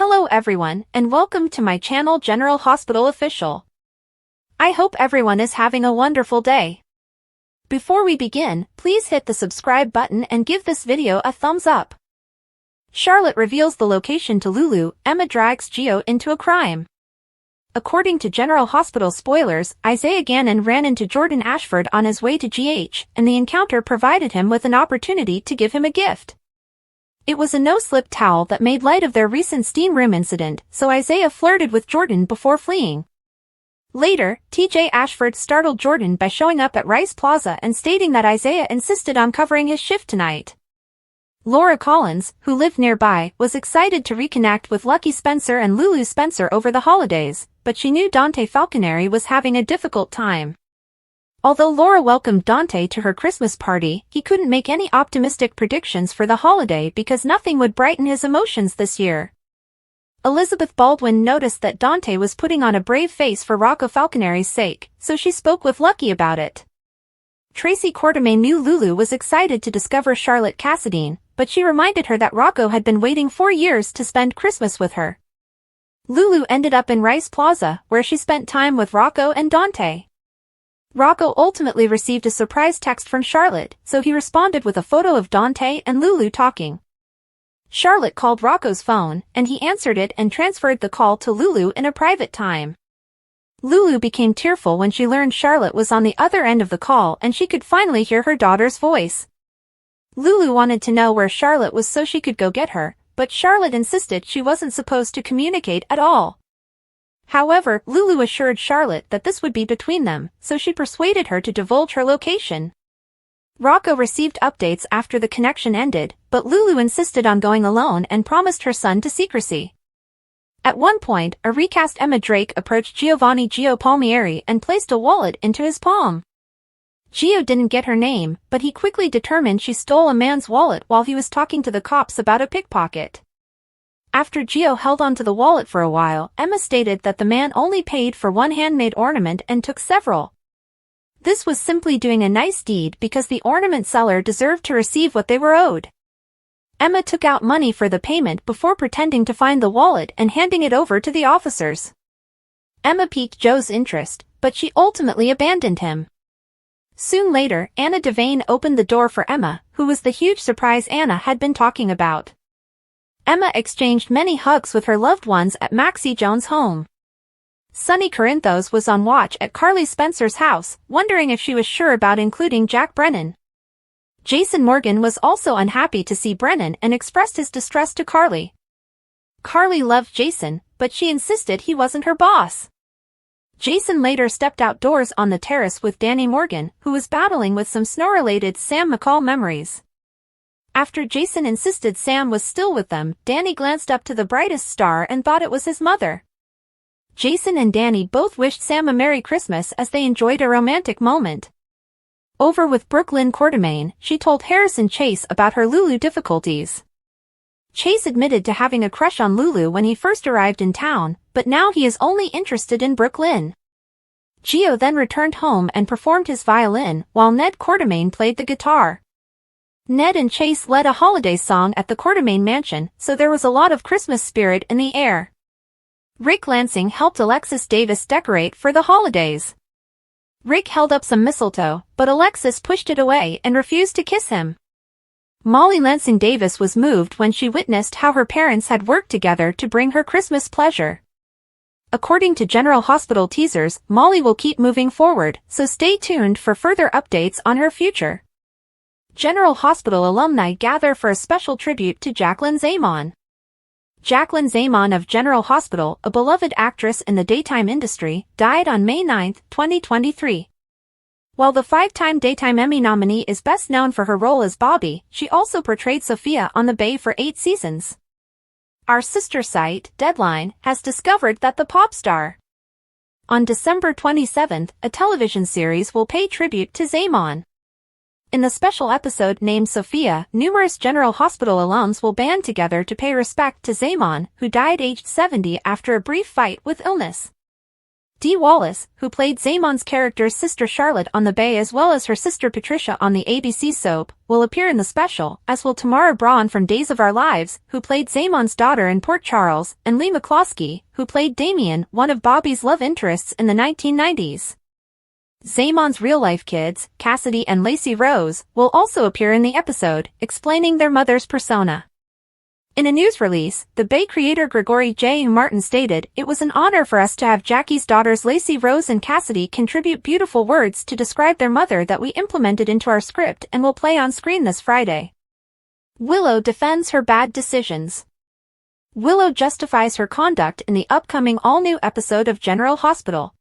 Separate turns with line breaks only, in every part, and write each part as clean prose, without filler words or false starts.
Hello everyone, and welcome to my channel General Hospital Official. I hope everyone is having a wonderful day. Before we begin, please hit the subscribe button and give this video a thumbs up. Charlotte reveals the location to Lulu, Emma drags Gio into a crime. According to General Hospital spoilers, Isaiah Gannon ran into Jordan Ashford on his way to GH, and the encounter provided him with an opportunity to give him a gift. It was a no-slip towel that made light of their recent steam room incident, so Isaiah flirted with Jordan before fleeing. Later, TJ Ashford startled Jordan by showing up at Rice Plaza and stating that Isaiah insisted on covering his shift tonight. Laura Collins, who lived nearby, was excited to reconnect with Lucky Spencer and Lulu Spencer over the holidays, but she knew Dante Falconeri was having a difficult time. Although Laura welcomed Dante to her Christmas party, he couldn't make any optimistic predictions for the holiday because nothing would brighten his emotions this year. Elizabeth Baldwin noticed that Dante was putting on a brave face for Rocco Falconeri's sake, so she spoke with Lucky about it. Tracy Quartermaine knew Lulu was excited to discover Charlotte Cassadine, but she reminded her that Rocco had been waiting 4 years to spend Christmas with her. Lulu ended up in Rice Plaza, where she spent time with Rocco and Dante. Rocco ultimately received a surprise text from Charlotte, so he responded with a photo of Dante and Lulu talking. Charlotte called Rocco's phone, and he answered it and transferred the call to Lulu in a private time. Lulu became tearful when she learned Charlotte was on the other end of the call and she could finally hear her daughter's voice. Lulu wanted to know where Charlotte was so she could go get her, but Charlotte insisted she wasn't supposed to communicate at all. However, Lulu assured Charlotte that this would be between them, so she persuaded her to divulge her location. Rocco received updates after the connection ended, but Lulu insisted on going alone and promised her son to secrecy. At one point, a recast Emma Drake approached Giovanni Gio Palmieri and placed a wallet into his palm. Gio didn't get her name, but he quickly determined she stole a man's wallet while he was talking to the cops about a pickpocket. After Gio held onto the wallet for a while, Emma stated that the man only paid for one handmade ornament and took several. This was simply doing a nice deed because the ornament seller deserved to receive what they were owed. Emma took out money for the payment before pretending to find the wallet and handing it over to the officers. Emma piqued Joe's interest, but she ultimately abandoned him. Soon later, Anna Devane opened the door for Emma, who was the huge surprise Anna had been talking about. Emma exchanged many hugs with her loved ones at Maxie Jones' home. Sonny Corinthos was on watch at Carly Spencer's house, wondering if she was sure about including Jack Brennan. Jason Morgan was also unhappy to see Brennan and expressed his distress to Carly. Carly loved Jason, but she insisted he wasn't her boss. Jason later stepped outdoors on the terrace with Danny Morgan, who was battling with some snow-related Sam McCall memories. After Jason insisted Sam was still with them, Danny glanced up to the brightest star and thought it was his mother. Jason and Danny both wished Sam a Merry Christmas as they enjoyed a romantic moment. Over with Brooklyn Quartermaine, she told Harrison Chase about her Lulu difficulties. Chase admitted to having a crush on Lulu when he first arrived in town, but now he is only interested in Brooklyn. Gio then returned home and performed his violin, while Ned Quartermaine played the guitar. Ned and Chase led a holiday song at the Quartermaine mansion, so there was a lot of Christmas spirit in the air. Rick Lansing helped Alexis Davis decorate for the holidays. Rick held up some mistletoe, but Alexis pushed it away and refused to kiss him. Molly Lansing Davis was moved when she witnessed how her parents had worked together to bring her Christmas pleasure. According to General Hospital teasers, Molly will keep moving forward, so stay tuned for further updates on her future. General Hospital alumni gather for a special tribute to Jacqueline Zaman. Jacqueline Zaman of General Hospital, a beloved actress in the daytime industry, died on May 9, 2023. While the 5-time Daytime Emmy nominee is best known for her role as Bobby, she also portrayed Sophia on The Bay for 8 seasons. Our sister site, Deadline, has discovered that the pop star. On December 27, a television series will pay tribute to Zaman. In the special episode named Sophia, numerous General Hospital alums will band together to pay respect to Zaman, who died aged 70 after a brief fight with illness. Dee Wallace, who played Zamon's character's sister Charlotte on The Bay as well as her sister Patricia on the ABC soap, will appear in the special, as will Tamara Braun from Days of Our Lives, who played Zamon's daughter in Port Charles, and Lee McCloskey, who played Damien, one of Bobby's love interests in the 1990s. Zamon's real-life kids, Cassidy and Lacey Rose, will also appear in the episode, explaining their mother's persona. In a news release, The Bay creator Gregory J. Martin stated, "It was an honor for us to have Jackie's daughters Lacey Rose and Cassidy contribute beautiful words to describe their mother that we implemented into our script and will play on screen this Friday." Willow defends her bad decisions. Willow justifies her conduct in the upcoming all-new episode of General Hospital.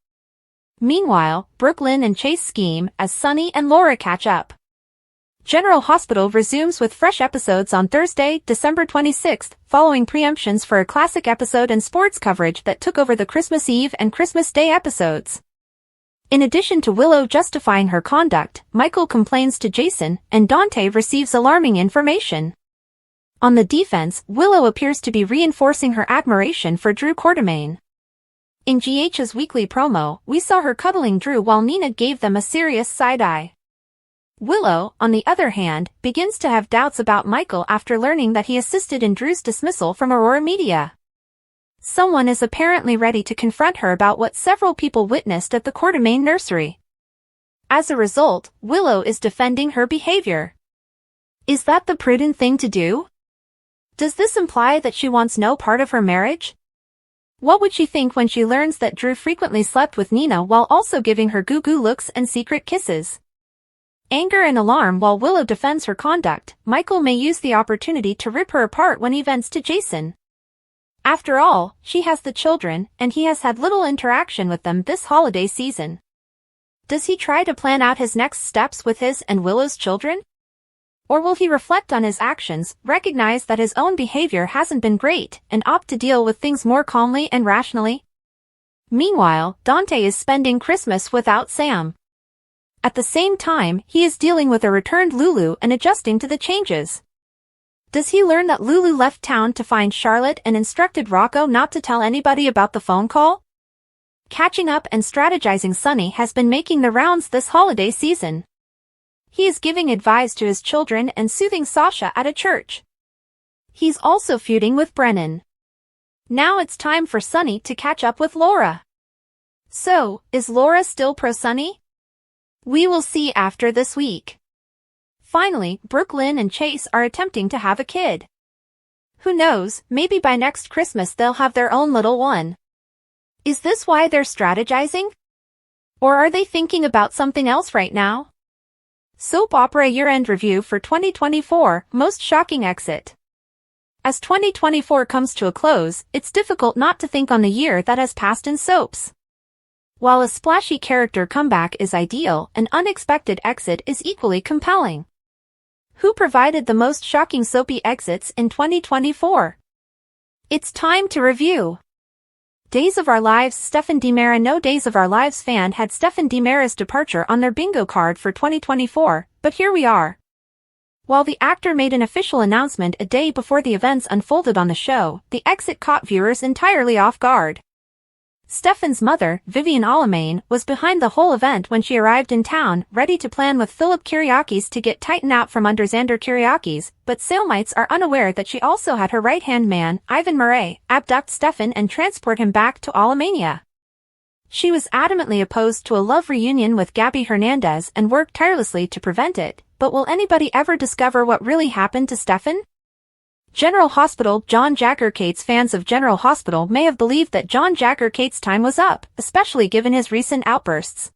Meanwhile, Brooklyn and Chase scheme as Sunny and Laura catch up. General Hospital resumes with fresh episodes on Thursday, December 26th, following preemptions for a classic episode and sports coverage that took over the Christmas Eve and Christmas Day episodes. In addition to Willow justifying her conduct, Michael complains to Jason, and Dante receives alarming information. On the defense, Willow appears to be reinforcing her admiration for Drew Quartermaine. In GH's weekly promo, we saw her cuddling Drew while Nina gave them a serious side-eye. Willow, on the other hand, begins to have doubts about Michael after learning that he assisted in Drew's dismissal from Aurora Media. Someone is apparently ready to confront her about what several people witnessed at the Quartermaine nursery. As a result, Willow is defending her behavior. Is that the prudent thing to do? Does this imply that she wants no part of her marriage? What would she think when she learns that Drew frequently slept with Nina while also giving her goo-goo looks and secret kisses? Anger and alarm while Willow defends her conduct, Michael may use the opportunity to rip her apart when he vents to Jason. After all, she has the children, and he has had little interaction with them this holiday season. Does he try to plan out his next steps with his and Willow's children? Or will he reflect on his actions, recognize that his own behavior hasn't been great, and opt to deal with things more calmly and rationally? Meanwhile, Dante is spending Christmas without Sam. At the same time, he is dealing with a returned Lulu and adjusting to the changes. Does he learn that Lulu left town to find Charlotte and instructed Rocco not to tell anybody about the phone call? Catching up and strategizing Sunny has been making the rounds this holiday season. He is giving advice to his children and soothing Sasha at a church. He's also feuding with Brennan. Now it's time for Sunny to catch up with Laura. So, is Laura still pro-Sunny? We will see after this week. Finally, Brooklyn and Chase are attempting to have a kid. Who knows, maybe by next Christmas they'll have their own little one. Is this why they're strategizing? Or are they thinking about something else right now? Soap Opera Year-End Review for 2024, Most Shocking Exit. As 2024 comes to a close, it's difficult not to think on the year that has passed in soaps. While a splashy character comeback is ideal, an unexpected exit is equally compelling. Who provided the most shocking soapy exits in 2024? It's time to review. Days of Our Lives. Stefan DiMera. No Days of Our Lives fan had Stefan DiMera's departure on their bingo card for 2024, but here we are. While the actor made an official announcement a day before the events unfolded on the show, the exit caught viewers entirely off guard. Stefan's mother, Vivian Alamain, was behind the whole event when she arrived in town, ready to plan with Philip Kyriakis to get Titan out from under Xander Kyriakis, but Salemites are unaware that she also had her right-hand man, Ivan Murray, abduct Stefan and transport him back to Alamania. She was adamantly opposed to a love reunion with Gabby Hernandez and worked tirelessly to prevent it, but will anybody ever discover what really happened to Stefan? General Hospital. John Jagger. Cates. Fans of General Hospital may have believed that John Jagger Cates' time was up, especially given his recent outbursts.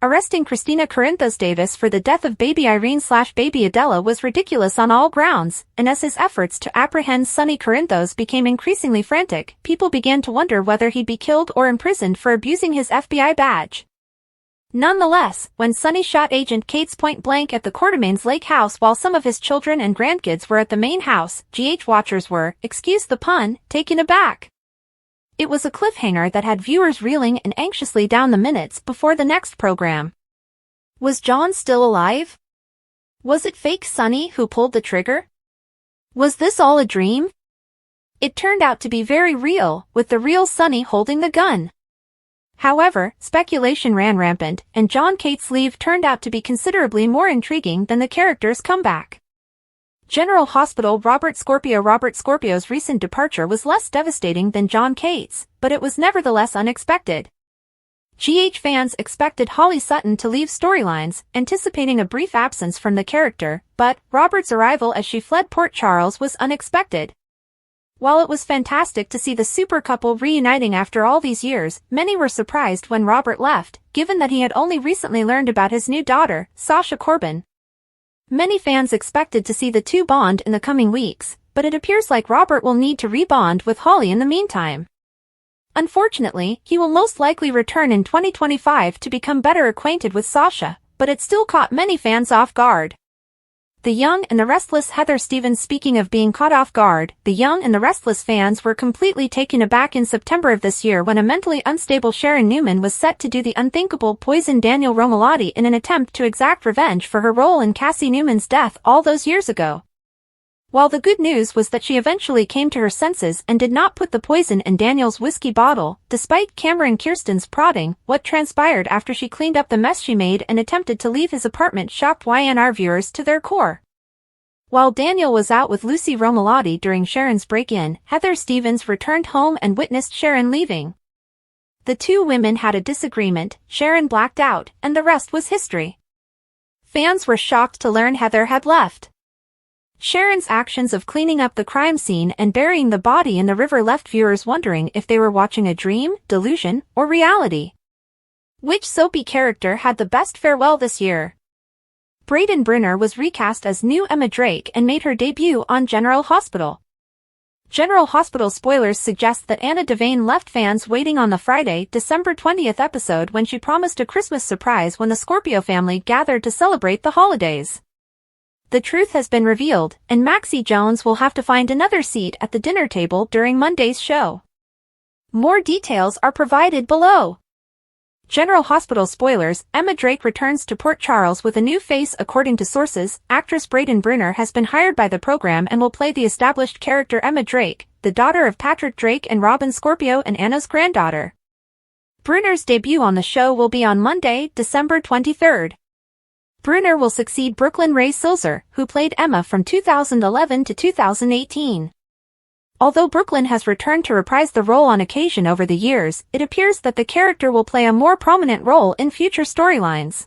Arresting Christina Corinthos Davis for the death of baby Irene/baby Adela was ridiculous on all grounds, and as his efforts to apprehend Sonny Corinthos became increasingly frantic, people began to wonder whether he'd be killed or imprisoned for abusing his FBI badge. Nonetheless, when Sonny shot Agent Cates point-blank at the Quartermaine's lake house while some of his children and grandkids were at the main house, GH watchers were, excuse the pun, taken aback. It was a cliffhanger that had viewers reeling and anxiously down the minutes before the next program. Was John still alive? Was it fake Sonny who pulled the trigger? Was this all a dream? It turned out to be very real, with the real Sonny holding the gun. However, speculation ran rampant, and Jon Cates' leave turned out to be considerably more intriguing than the character's comeback. General Hospital Robert Scorpio's recent departure was less devastating than Jon Cates', but it was nevertheless unexpected. GH fans expected Holly Sutton to leave storylines, anticipating a brief absence from the character, but Robert's arrival as she fled Port Charles was unexpected. While it was fantastic to see the super couple reuniting after all these years, many were surprised when Robert left, given that he had only recently learned about his new daughter, Sasha Corbin. Many fans expected to see the two bond in the coming weeks, but it appears like Robert will need to rebond with Holly in the meantime. Unfortunately, he will most likely return in 2025 to become better acquainted with Sasha, but it still caught many fans off guard. The Young and the Restless Heather Stevens. Speaking of being caught off guard, the Young and the Restless fans were completely taken aback in September of this year when a mentally unstable Sharon Newman was set to do the unthinkable poison Daniel Romalotti in an attempt to exact revenge for her role in Cassie Newman's death all those years ago. While the good news was that she eventually came to her senses and did not put the poison in Daniel's whiskey bottle, despite Cameron Kirsten's prodding, what transpired after she cleaned up the mess she made and attempted to leave his apartment shocked YNR viewers to their core. While Daniel was out with Lucy Romalotti during Sharon's break-in, Heather Stevens returned home and witnessed Sharon leaving. The two women had a disagreement, Sharon blacked out, and the rest was history. Fans were shocked to learn Heather had left. Sharon's actions of cleaning up the crime scene and burying the body in the river left viewers wondering if they were watching a dream, delusion, or reality. Which soapy character had the best farewell this year? Brayden Brunner was recast as new Emma Drake and made her debut on General Hospital. General Hospital spoilers suggest that Anna Devane left fans waiting on the Friday, December 20th episode when she promised a Christmas surprise when the Scorpio family gathered to celebrate the holidays. The truth has been revealed, and Maxie Jones will have to find another seat at the dinner table during Monday's show. More details are provided below. General Hospital spoilers, Emma Drake returns to Port Charles with a new face. According to sources, actress Brayden Brunner has been hired by the program and will play the established character Emma Drake, the daughter of Patrick Drake and Robin Scorpio and Anna's granddaughter. Brunner's debut on the show will be on Monday, December 23rd. Brunner will succeed Brooklyn Ray Silzer, who played Emma from 2011 to 2018. Although Brooklyn has returned to reprise the role on occasion over the years, it appears that the character will play a more prominent role in future storylines.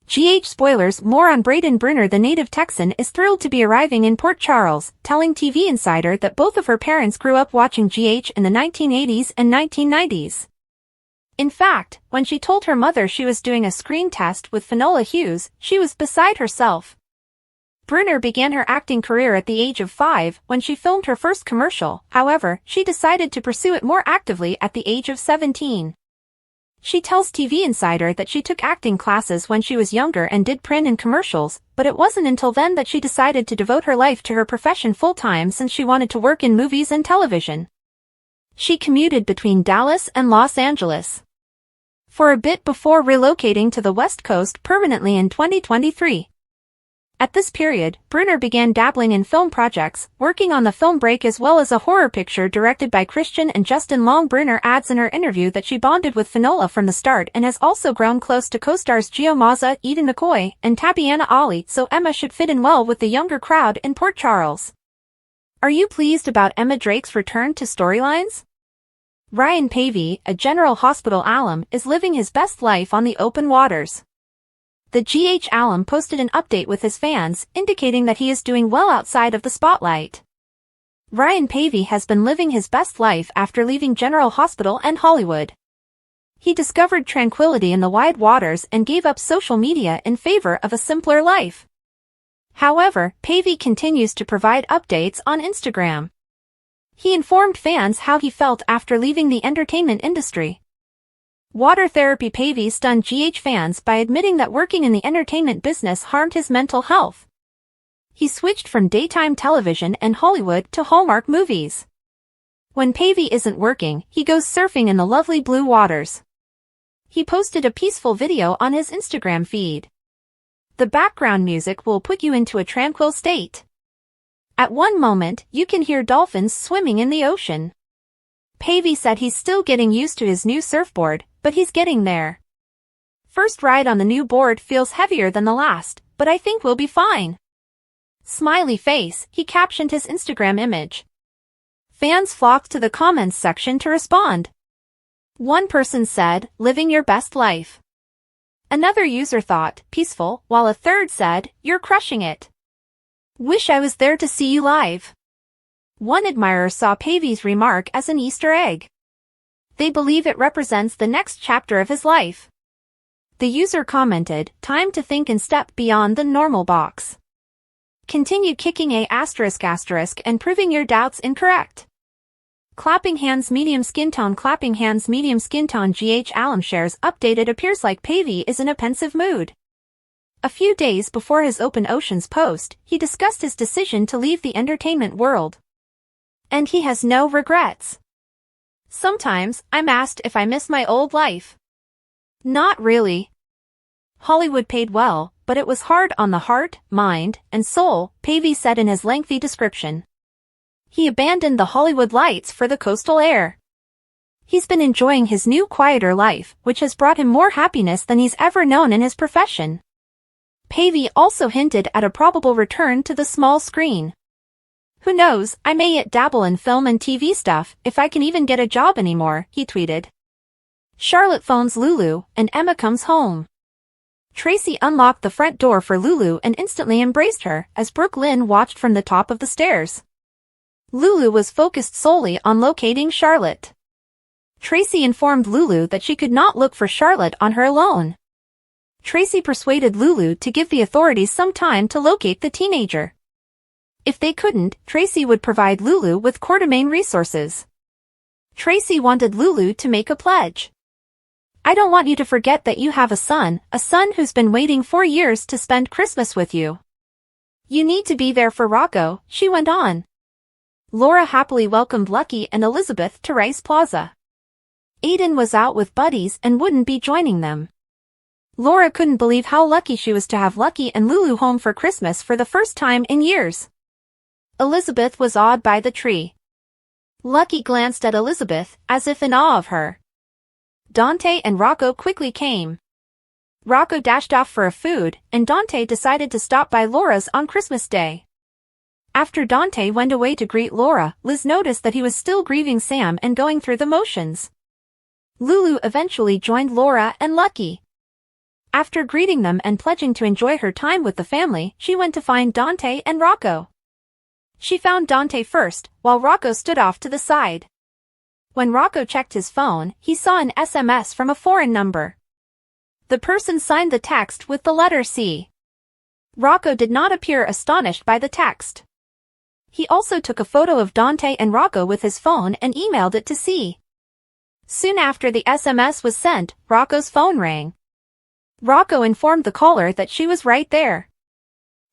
GH spoilers, more on Brayden Brunner. The native Texan is thrilled to be arriving in Port Charles, telling TV Insider that both of her parents grew up watching GH in the 1980s and 1990s. In fact, when she told her mother she was doing a screen test with Finola Hughes, she was beside herself. Brunner began her acting career at the age of 5 when she filmed her first commercial. However, she decided to pursue it more actively at the age of 17. She tells TV Insider that she took acting classes when she was younger and did print and commercials, but it wasn't until then that she decided to devote her life to her profession full-time since she wanted to work in movies and television. She commuted between Dallas and Los Angeles for a bit before relocating to the West Coast permanently in 2023. At this period, Brunner began dabbling in film projects, working on The Film Break as well as a horror picture directed by Christian and Justin Long. Brunner adds in her interview that she bonded with Finola from the start and has also grown close to co-stars Gio Mazza, Eden McCoy, and Tabiana Ali, so Emma should fit in well with the younger crowd in Port Charles. Are you pleased about Emma Drake's return to storylines? Ryan Pavey, a General Hospital alum, is living his best life on the open waters. The GH alum posted an update with his fans, indicating that he is doing well outside of the spotlight. Ryan Pavey has been living his best life after leaving General Hospital and Hollywood. He discovered tranquility in the wide waters and gave up social media in favor of a simpler life. However, Pavey continues to provide updates on Instagram. He informed fans how he felt after leaving the entertainment industry. Water therapy. Pavey stunned GH fans by admitting that working in the entertainment business harmed his mental health. He switched from daytime television and Hollywood to Hallmark movies. When Pavey isn't working, he goes surfing in the lovely blue waters. He posted a peaceful video on his Instagram feed. The background music will put you into a tranquil state. At one moment, you can hear dolphins swimming in the ocean. Pavey said he's still getting used to his new surfboard, but he's getting there. First ride on the new board feels heavier than the last, but I think we'll be fine. Smiley face, he captioned his Instagram image. Fans flocked to the comments section to respond. One person said, living your best life. Another user thought, peaceful, while a third said, you're crushing it. Wish I was there to see you live. One admirer saw Pavey's remark as an Easter egg. They believe it represents the next chapter of his life. The user commented, time to think and step beyond the normal box. Continue kicking *** and proving your doubts incorrect. Clapping hands medium skin tone Clapping hands medium skin tone GH Alum shares updated appears like Pavey is in a pensive mood. A few days before his Open Oceans post, he discussed his decision to leave the entertainment world. And he has no regrets. Sometimes, I'm asked if I miss my old life. Not really. Hollywood paid well, but it was hard on the heart, mind, and soul, Pavey said in his lengthy description. He abandoned the Hollywood lights for the coastal air. He's been enjoying his new quieter life, which has brought him more happiness than he's ever known in his profession. Pavey also hinted at a probable return to the small screen. Who knows, I may yet dabble in film and TV stuff, if I can even get a job anymore, he tweeted. Charlotte phones Lulu, and Emma comes home. Tracy unlocked the front door for Lulu and instantly embraced her, as Brooke Lynn watched from the top of the stairs. Lulu was focused solely on locating Charlotte. Tracy informed Lulu that she could not look for Charlotte on her alone. Tracy persuaded Lulu to give the authorities some time to locate the teenager. If they couldn't, Tracy would provide Lulu with Quartermain resources. Tracy wanted Lulu to make a pledge. I don't want you to forget that you have a son who's been waiting 4 years to spend Christmas with you. You need to be there for Rocco, she went on. Laura happily welcomed Lucky and Elizabeth to Rice Plaza. Aiden was out with buddies and wouldn't be joining them. Laura couldn't believe how lucky she was to have Lucky and Lulu home for Christmas for the first time in years. Elizabeth was awed by the tree. Lucky glanced at Elizabeth, as if in awe of her. Dante and Rocco quickly came. Rocco dashed off for a food, and Dante decided to stop by Laura's on Christmas Day. After Dante went away to greet Laura, Liz noticed that he was still grieving Sam and going through the motions. Lulu eventually joined Laura and Lucky. After greeting them and pledging to enjoy her time with the family, she went to find Dante and Rocco. She found Dante first, while Rocco stood off to the side. When Rocco checked his phone, he saw an SMS from a foreign number. The person signed the text with the letter C. Rocco did not appear astonished by the text. He also took a photo of Dante and Rocco with his phone and emailed it to C. Soon after the SMS was sent, Rocco's phone rang. Rocco informed the caller that she was right there.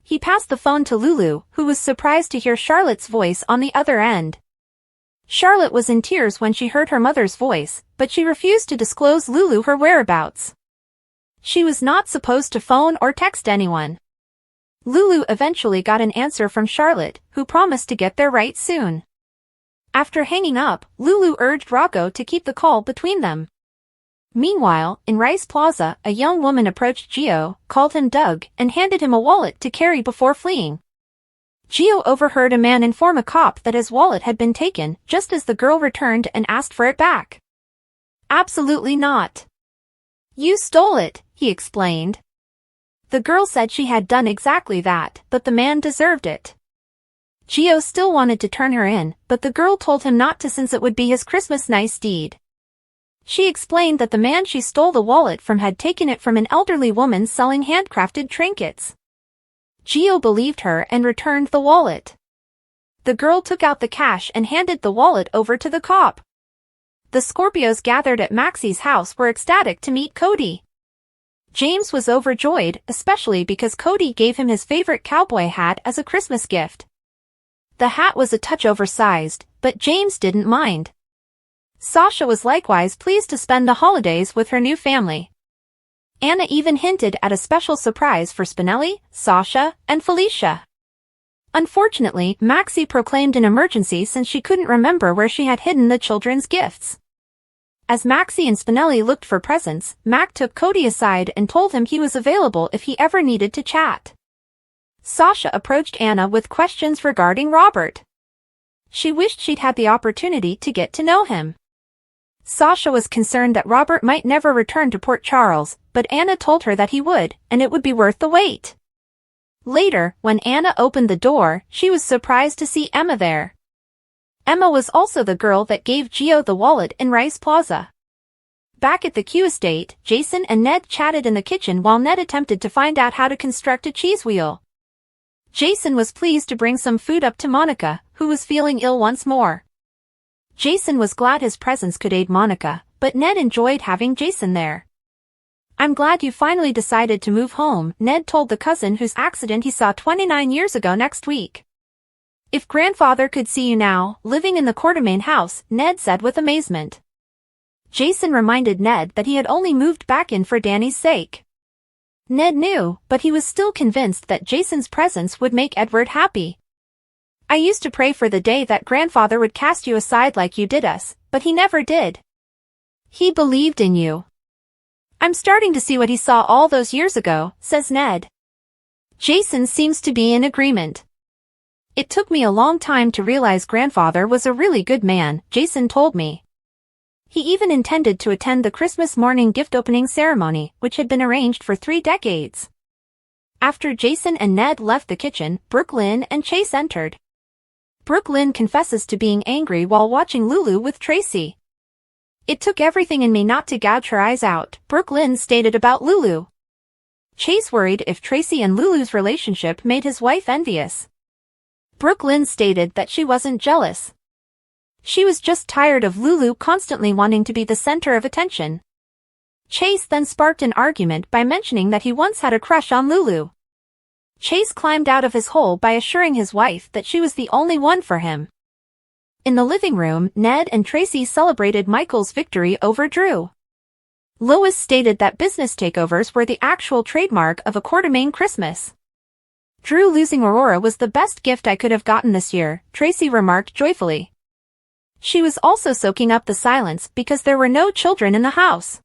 He passed the phone to Lulu, who was surprised to hear Charlotte's voice on the other end. Charlotte was in tears when she heard her mother's voice, but she refused to disclose Lulu her whereabouts. She was not supposed to phone or text anyone. Lulu eventually got an answer from Charlotte, who promised to get there right soon. After hanging up, Lulu urged Rocco to keep the call between them. Meanwhile, in Rice Plaza, a young woman approached Gio, called him Doug, and handed him a wallet to carry before fleeing. Gio overheard a man inform a cop that his wallet had been taken, just as the girl returned and asked for it back. Absolutely not. You stole it, he explained. The girl said she had done exactly that, but the man deserved it. Gio still wanted to turn her in, but the girl told him not to since it would be his Christmas nice deed. She explained that the man she stole the wallet from had taken it from an elderly woman selling handcrafted trinkets. Gio believed her and returned the wallet. The girl took out the cash and handed the wallet over to the cop. The Scorpios gathered at Maxie's house were ecstatic to meet Cody. James was overjoyed, especially because Cody gave him his favorite cowboy hat as a Christmas gift. The hat was a touch oversized, but James didn't mind. Sasha was likewise pleased to spend the holidays with her new family. Anna even hinted at a special surprise for Spinelli, Sasha, and Felicia. Unfortunately, Maxie proclaimed an emergency since she couldn't remember where she had hidden the children's gifts. As Maxie and Spinelli looked for presents, Mac took Cody aside and told him he was available if he ever needed to chat. Sasha approached Anna with questions regarding Robert. She wished she'd had the opportunity to get to know him. Sasha was concerned that Robert might never return to Port Charles, but Anna told her that he would, and it would be worth the wait. Later, when Anna opened the door, she was surprised to see Emma there. Emma was also the girl that gave Gio the wallet in Rice Plaza. Back at the Q estate, Jason and Ned chatted in the kitchen while Ned attempted to find out how to construct a cheese wheel. Jason was pleased to bring some food up to Monica, who was feeling ill once more. Jason was glad his presence could aid Monica, but Ned enjoyed having Jason there. "I'm glad you finally decided to move home," Ned told the cousin whose accident he saw 29 years ago next week. "If grandfather could see you now, living in the Quartermain house," Ned said with amazement. Jason reminded Ned that he had only moved back in for Danny's sake. Ned knew, but he was still convinced that Jason's presence would make Edward happy. "I used to pray for the day that grandfather would cast you aside like you did us, but he never did. He believed in you. I'm starting to see what he saw all those years ago," says Ned. Jason seems to be in agreement. "It took me a long time to realize grandfather was a really good man," Jason told me. He even intended to attend the Christmas morning gift-opening ceremony, which had been arranged for 3 decades. After Jason and Ned left the kitchen, Brooklyn and Chase entered. Brooklyn confesses to being angry while watching Lulu with Tracy. "It took everything in me not to gouge her eyes out," Brooklyn stated about Lulu. Chase worried if Tracy and Lulu's relationship made his wife envious. Brooklyn stated that she wasn't jealous. She was just tired of Lulu constantly wanting to be the center of attention. Chase then sparked an argument by mentioning that he once had a crush on Lulu. Chase climbed out of his hole by assuring his wife that she was the only one for him. In the living room, Ned and Tracy celebrated Michael's victory over Drew. Lois stated that business takeovers were the actual trademark of a Quartermain Christmas. "Drew losing Aurora was the best gift I could have gotten this year," Tracy remarked joyfully. She was also soaking up the silence because there were no children in the house.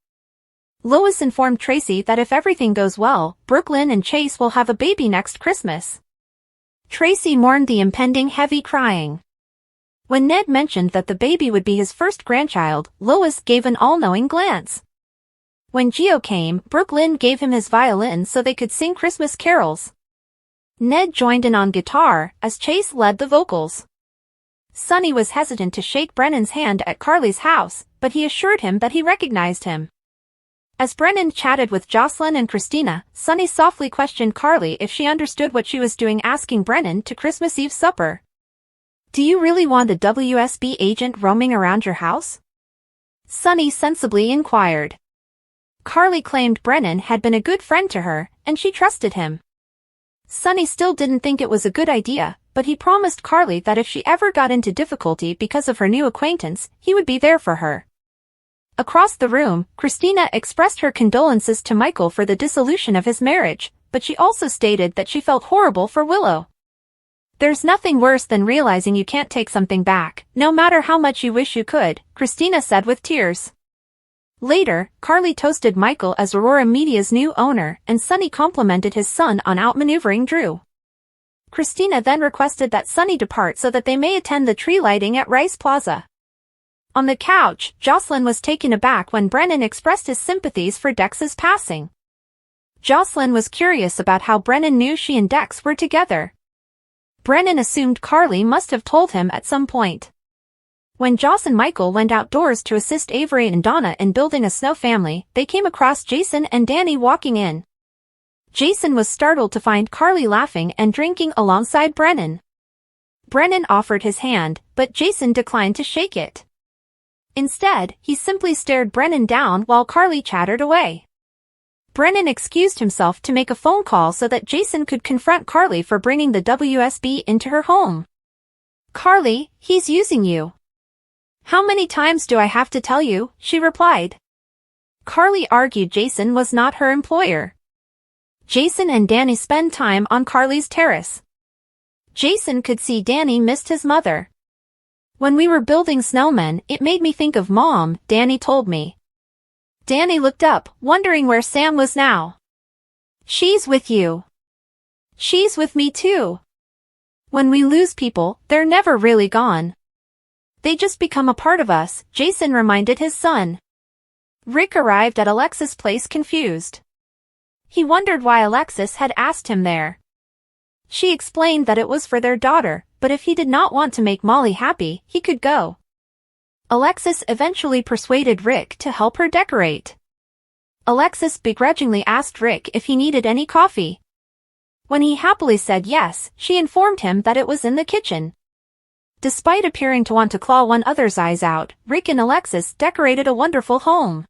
Lois informed Tracy that if everything goes well, Brooklyn and Chase will have a baby next Christmas. Tracy mourned the impending heavy crying. When Ned mentioned that the baby would be his first grandchild, Lois gave an all-knowing glance. When Gio came, Brooklyn gave him his violin so they could sing Christmas carols. Ned joined in on guitar, as Chase led the vocals. Sonny was hesitant to shake Brennan's hand at Carly's house, but he assured him that he recognized him. As Brennan chatted with Jocelyn and Christina, Sonny softly questioned Carly if she understood what she was doing asking Brennan to Christmas Eve supper. "Do you really want a WSB agent roaming around your house?" Sonny sensibly inquired. Carly claimed Brennan had been a good friend to her, and she trusted him. Sonny still didn't think it was a good idea, but he promised Carly that if she ever got into difficulty because of her new acquaintance, he would be there for her. Across the room, Christina expressed her condolences to Michael for the dissolution of his marriage, but she also stated that she felt horrible for Willow. "There's nothing worse than realizing you can't take something back, no matter how much you wish you could," Christina said with tears. Later, Carly toasted Michael as Aurora Media's new owner, and Sonny complimented his son on outmaneuvering Drew. Christina then requested that Sonny depart so that they may attend the tree lighting at Rice Plaza. On the couch, Jocelyn was taken aback when Brennan expressed his sympathies for Dex's passing. Jocelyn was curious about how Brennan knew she and Dex were together. Brennan assumed Carly must have told him at some point. When Joss and Michael went outdoors to assist Avery and Donna in building a snow family, they came across Jason and Danny walking in. Jason was startled to find Carly laughing and drinking alongside Brennan. Brennan offered his hand, but Jason declined to shake it. Instead, he simply stared Brennan down while Carly chattered away. Brennan excused himself to make a phone call so that Jason could confront Carly for bringing the WSB into her home. "Carly, he's using you." "How many times do I have to tell you?" she replied. Carly argued Jason was not her employer. Jason and Danny spend time on Carly's terrace. Jason could see Danny missed his mother. When we were building snowmen, it made me think of Mom, Danny told me. Danny looked up, wondering where Sam was now. She's with you. She's with me too. When we lose people, they're never really gone. They just become a part of us, Jason reminded his son. Rick arrived at Alexis' place confused. He wondered why Alexis had asked him there. She explained that it was for their daughter, but if he did not want to make Molly happy, he could go. Alexis eventually persuaded Rick to help her decorate. Alexis begrudgingly asked Rick if he needed any coffee. When he happily said yes, she informed him that it was in the kitchen. Despite appearing to want to claw one other's eyes out, Rick and Alexis decorated a wonderful home.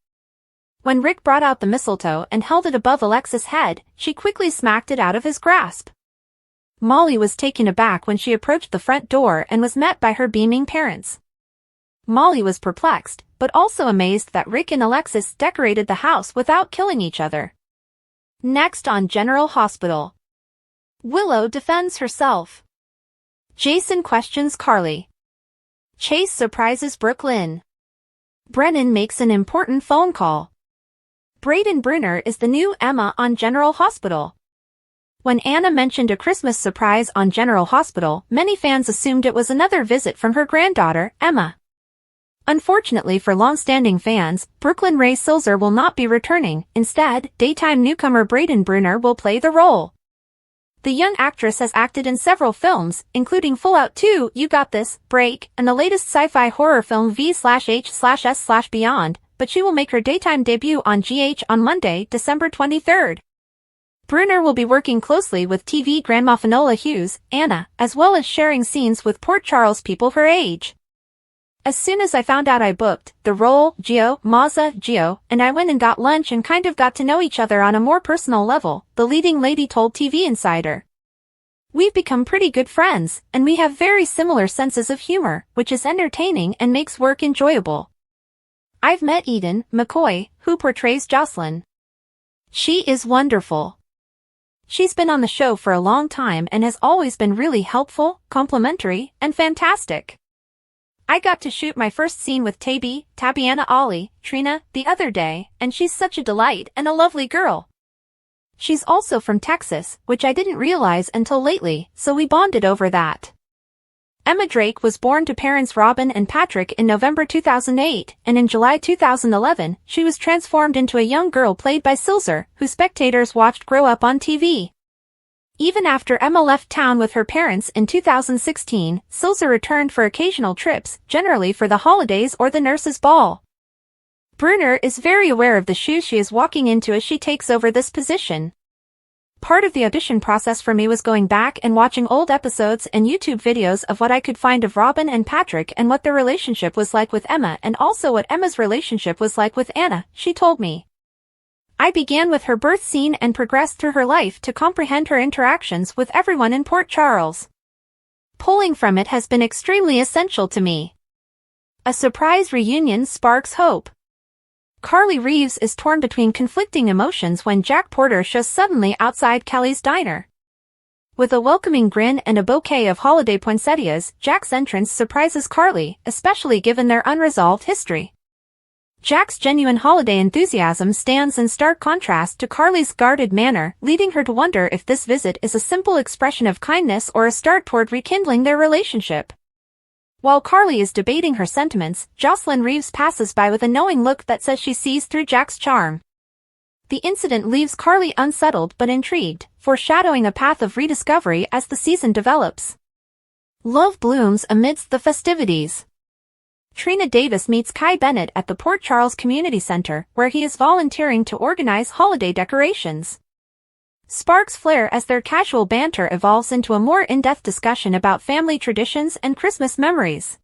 When Rick brought out the mistletoe and held it above Alexis' head, she quickly smacked it out of his grasp. Molly was taken aback when she approached the front door and was met by her beaming parents. Molly was perplexed, but also amazed that Rick and Alexis decorated the house without killing each other. Next on General Hospital. Willow defends herself. Jason questions Carly. Chase surprises Brooklyn. Brennan makes an important phone call. Brayden Bruner is the new Emma on General Hospital. When Anna mentioned a Christmas surprise on General Hospital, many fans assumed it was another visit from her granddaughter, Emma. Unfortunately for long-standing fans, Brooklyn Ray Silzer will not be returning. Instead, daytime newcomer Brayden Bruner will play the role. The young actress has acted in several films, including Full Out 2, You Got This, Break, and the latest sci-fi horror film V/H/S/Beyond, but she will make her daytime debut on GH on Monday, December 23rd. Bruner will be working closely with TV grandma Finola Hughes, Anna, as well as sharing scenes with Port Charles people her age. As soon as I found out I booked the role, Gio, and I went and got lunch and kind of got to know each other on a more personal level, the leading lady told TV Insider. We've become pretty good friends, and we have very similar senses of humor, which is entertaining and makes work enjoyable. I've met Eden McCoy, who portrays Jocelyn. She is wonderful. She's been on the show for a long time and has always been really helpful, complimentary, and fantastic. I got to shoot my first scene with Tabiana Ali, Trina, the other day, and she's such a delight and a lovely girl. She's also from Texas, which I didn't realize until lately, so we bonded over that. Emma Drake was born to parents Robin and Patrick in November 2008, and in July 2011, she was transformed into a young girl played by Silzer, who spectators watched grow up on TV. Even after Emma left town with her parents in 2016, Silzer returned for occasional trips, generally for the holidays or the nurse's ball. Bruner is very aware of the shoes she is walking into as she takes over this position. Part of the audition process for me was going back and watching old episodes and YouTube videos of what I could find of Robin and Patrick and what their relationship was like with Emma and also what Emma's relationship was like with Anna, she told me. I began with her birth scene and progressed through her life to comprehend her interactions with everyone in Port Charles. Pulling from it has been extremely essential to me. A surprise reunion sparks hope. Carly Reeves is torn between conflicting emotions when Jack Porter shows suddenly outside Kelly's diner. With a welcoming grin and a bouquet of holiday poinsettias, Jack's entrance surprises Carly, especially given their unresolved history. Jack's genuine holiday enthusiasm stands in stark contrast to Carly's guarded manner, leading her to wonder if this visit is a simple expression of kindness or a start toward rekindling their relationship. While Carly is debating her sentiments, Jocelyn Reeves passes by with a knowing look that says she sees through Jack's charm. The incident leaves Carly unsettled but intrigued, foreshadowing a path of rediscovery as the season develops. Love blooms amidst the festivities. Trina Davis meets Kai Bennett at the Port Charles Community Center, where he is volunteering to organize holiday decorations. Sparks flare as their casual banter evolves into a more in-depth discussion about family traditions and Christmas memories.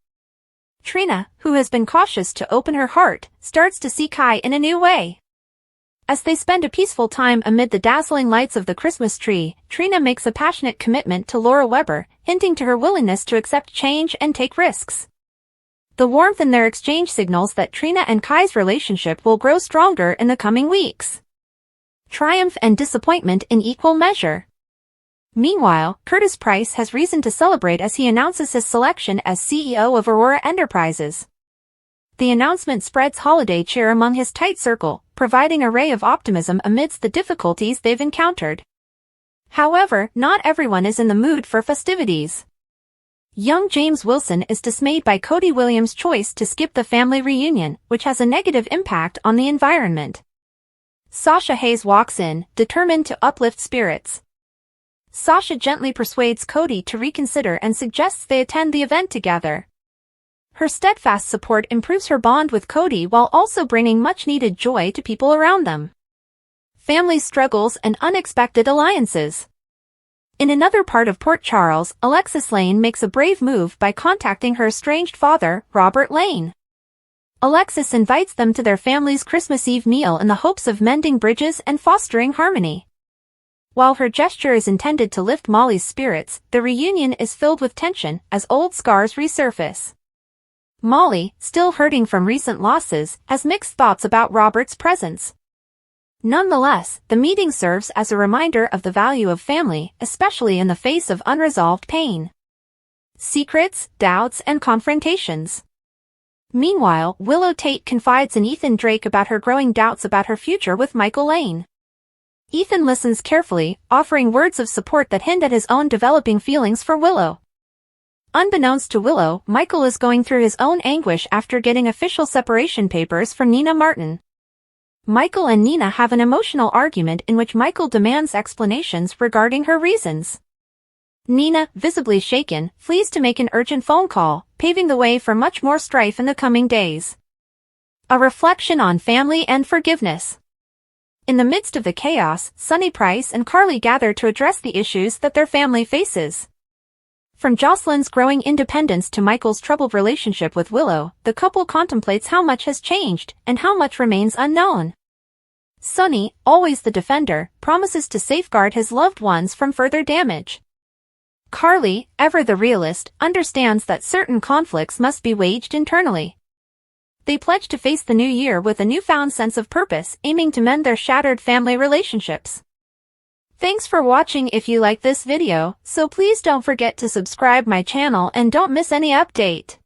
Trina, who has been cautious to open her heart, starts to see Kai in a new way. As they spend a peaceful time amid the dazzling lights of the Christmas tree, Trina makes a passionate commitment to Laura Weber, hinting to her willingness to accept change and take risks. The warmth in their exchange signals that Trina and Kai's relationship will grow stronger in the coming weeks. Triumph and disappointment in equal measure. Meanwhile, Curtis Price has reason to celebrate as he announces his selection as CEO of Aurora Enterprises. The announcement spreads holiday cheer among his tight circle, providing a ray of optimism amidst the difficulties they've encountered. However, not everyone is in the mood for festivities. Young James Wilson is dismayed by Cody Williams' choice to skip the family reunion, which has a negative impact on the environment. Sasha Hayes walks in, determined to uplift spirits. Sasha gently persuades Cody to reconsider and suggests they attend the event together. Her steadfast support improves her bond with Cody while also bringing much-needed joy to people around them. Family struggles and unexpected alliances. In another part of Port Charles, Alexis Lane makes a brave move by contacting her estranged father, Robert Lane. Alexis invites them to their family's Christmas Eve meal in the hopes of mending bridges and fostering harmony. While her gesture is intended to lift Molly's spirits, the reunion is filled with tension as old scars resurface. Molly, still hurting from recent losses, has mixed thoughts about Robert's presence. Nonetheless, the meeting serves as a reminder of the value of family, especially in the face of unresolved pain, secrets, doubts, and confrontations. Meanwhile, Willow Tate confides in Ethan Drake about her growing doubts about her future with Michael Lane. Ethan listens carefully, offering words of support that hint at his own developing feelings for Willow. Unbeknownst to Willow, Michael is going through his own anguish after getting official separation papers from Nina Martin. Michael and Nina have an emotional argument in which Michael demands explanations regarding her reasons. Nina, visibly shaken, flees to make an urgent phone call, paving the way for much more strife in the coming days. A reflection on family and forgiveness. In the midst of the chaos, Sonny Price and Carly gather to address the issues that their family faces. From Jocelyn's growing independence to Michael's troubled relationship with Willow, the couple contemplates how much has changed and how much remains unknown. Sonny, always the defender, promises to safeguard his loved ones from further damage. Carly, ever the realist, understands that certain conflicts must be waged internally. They pledge to face the new year with a newfound sense of purpose, aiming to mend their shattered family relationships. Thanks for watching. If you like this video, so please don't forget to subscribe my channel and don't miss any update.